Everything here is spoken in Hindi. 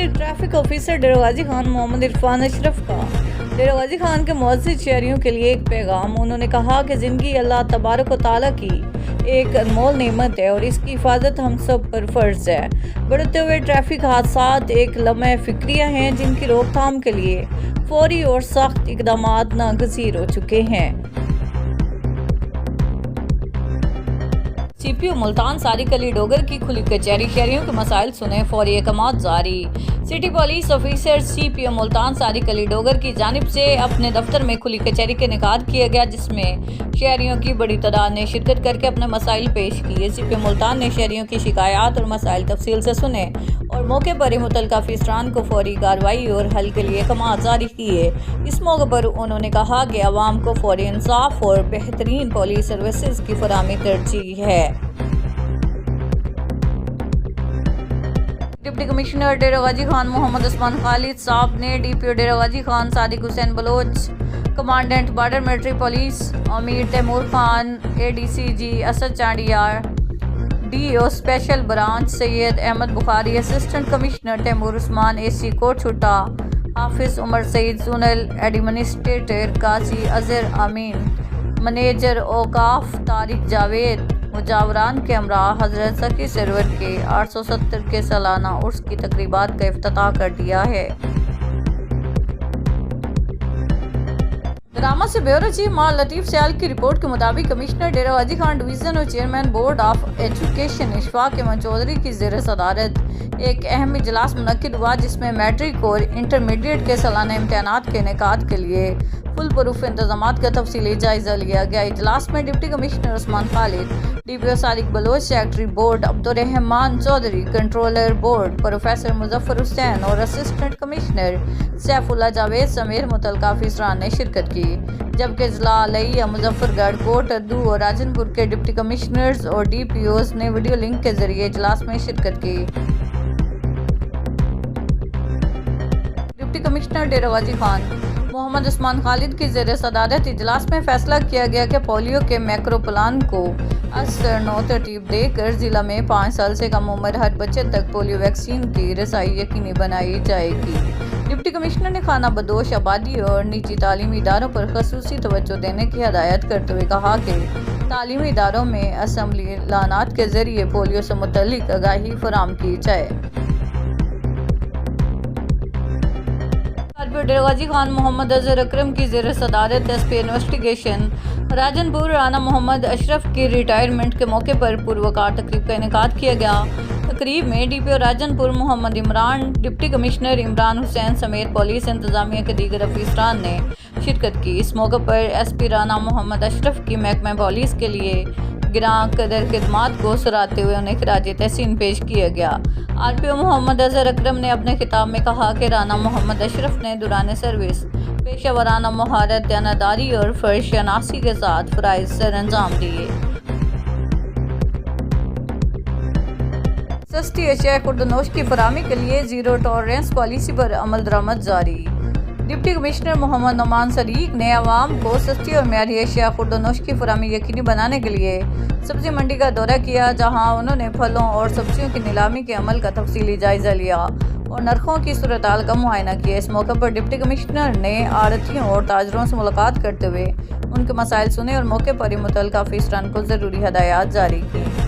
Senior traffic officer Dera Ghazi Khan Mohammad Irfan Ashraf का डेरागाजी खान के मुअज़्ज़िज़ शहरियों के लिए एक पैगाम। उन्होंने कहा कि ज़िंदगी अल्लाह तबारक व तआला की एक अनमोल नेमत है और इसकी हिफाजत हम सब पर फ़र्ज़ है। बढ़ते हुए ट्रैफिक हादसात एक लम्हे फ़िक्रिया हैं जिनकी रोकथाम के लिए फौरी और सख्त इक़दामात नागज़ीर हो चुके हैं। CPO मुल्तान सादिक अली डोगर की खुली कचहरी, शहरियों के मसाइल सुने, फौरी अहकाम जारी। City police officer CPO Multan Sadiq Ali Dogar की जानिब से अपने दफ्तर में खुली कचहरी का इनेकाद किया गया, जिसमें शहरियों की बड़ी तादाद ने शिरकत करके अपने मसाइल पेश किए। CPO मुल्तान ने शहरियों की शिकायत और मसाइल तफसील से सुने और मौके पर ही मुतल्लिका अफसरान को फौरी कार्रवाई और हल के लिए अहकाम जारी किए। इस मौके पर उन्होंने कहा कि अवाम को फौरी इंसाफ और बेहतरीन पुलिस सर्विसेज की फराहमी तरजीह है। डिप्टी कमिश्नर डेरागाजी खान मोहम्मद उस्मान खालिद साहब ने DPO Dera Ghazi Khan Sadiq Hussain Baloch, commandant border military police Amir Taimur Khan, ADCG Asad Chandiyar, DO special branch Syed Ahmed Bukhari, assistant commissioner Taimur Usman, AC Kot Chutta Hafiz Umar Saeed, zonal administrator Qazi Azhar Amin, manager Auqaf Tariq Javed, मुजावरान के हमरा हजरत सकी सरवर के 870 के सालाना उर्स की तकरीबात का इफ्तिताह कर दिया है। ड्रामा से ब्यूरो चीफ मां लतीफ़ सयाल की रिपोर्ट के मुताबिक कमिश्नर डेरागाजी खान डिवीज़न और chairman board of education Ishfaq Ahmed Chaudhry की ज़ेर सदारत एक अहम इजलास मुनक्किद हुआ, जिसमें मैट्रिक और इंटरमीडिएट के सालाना इम्तहानात के इनेकाद के लिए फुल प्रूफ इंतजामात का तफसीली जायजा लिया गया। इजलास में deputy commissioner Usman Khalid, DPO Sadiq Baloch, secretary board Abdurrahman Chaudhry, controller board professor Muzaffar Hussain और असिस्टेंट कमिश्नर सैफुल्लाह जावेद समेत मुतल्लिका अफसरान ने शिरकत की। जबकि जिला अलैया, मुजफ्फरगढ़, कोट अद्दू और राजनपुर के डिप्टी कमिश्नर्स और DPOs ने वीडियो लिंक के जरिए इजलास में शिरकत की। डिप्टी कमिश्नर डेरागाजी खान मोहम्मद उस्मान खालिद की ज़ेर सदारत इजलास में फैसला किया गया कि पोलियो के मैक्रो प्लान को असर नौ तरतीब देकर ज़िला में 5 साल से कम उम्र हर बच्चे तक पोलियो वैक्सीन की रसाई यकीनी बनाई जाएगी। डिप्टी कमिश्नर ने खाना बदोश आबादी और निजी तालीमी इदारों पर खसूसी तवज्जो देने की हदायत करते हुए कहा कि तालीमी इदारों में असम्बली ऐलानात के जरिए पोलियो से मुतल्लिक आगाही फराहम की जाए। डेरागाजी खान मोहम्मद अजहर अकरम की ज़ेर सदारत SP इन्वेस्टिगेशन राजनपुर राना मोहम्मद अशरफ की रिटायरमेंट के मौके पर पुरवकार तकरीब का इनेकाद किया गया। तकरीब में DPO Rajanpur Muhammad Imran, deputy commissioner Imran Hussain समेत पुलिस इंतजामिया के दीगर अफसरान ने शिरकत की। इस मौके पर SP राना मोहम्मद अशरफ की महकमा पुलिस के लिए गिरां कदर खिदमात को सराहते हुए उन्हें खिराज तहसीन पेश किया गया। RPO मोहम्मद अजहर अकरम ने अपने खिताब में कहा कि राना मोहम्मद अशरफ ने दौरान सर्विस पेशेवराना महारत, दयानतदारी और फर्ज शनासी के साथ फराइज सर अंजाम दिए। सस्ती अशिया खुर्दनोश की फराहमी के लिए जीरो टॉलरेंस पॉलिसी पर अमल दरामद जारी। डिप्टी कमिश्नर मोहम्मद नोमान सदीक ने आवाम को सस्ती और मेयारी अशिया खुर्दनोश की फराहमी यकीनी बनाने के लिए सब्जी मंडी का दौरा किया, जहां उन्होंने फलों और सब्जियों की नीलामी के अमल का तफसीली जायजा लिया और नरखों की सूरत-हाल का मुआयना किया। इस मौके पर डिप्टी कमिश्नर ने आड़तियों और ताजरों से मुलाकात करते हुए उनके मसाइल सुने और मौके पर ही मुतल्लिका अफसरान को ज़रूरी हदायत जारी की।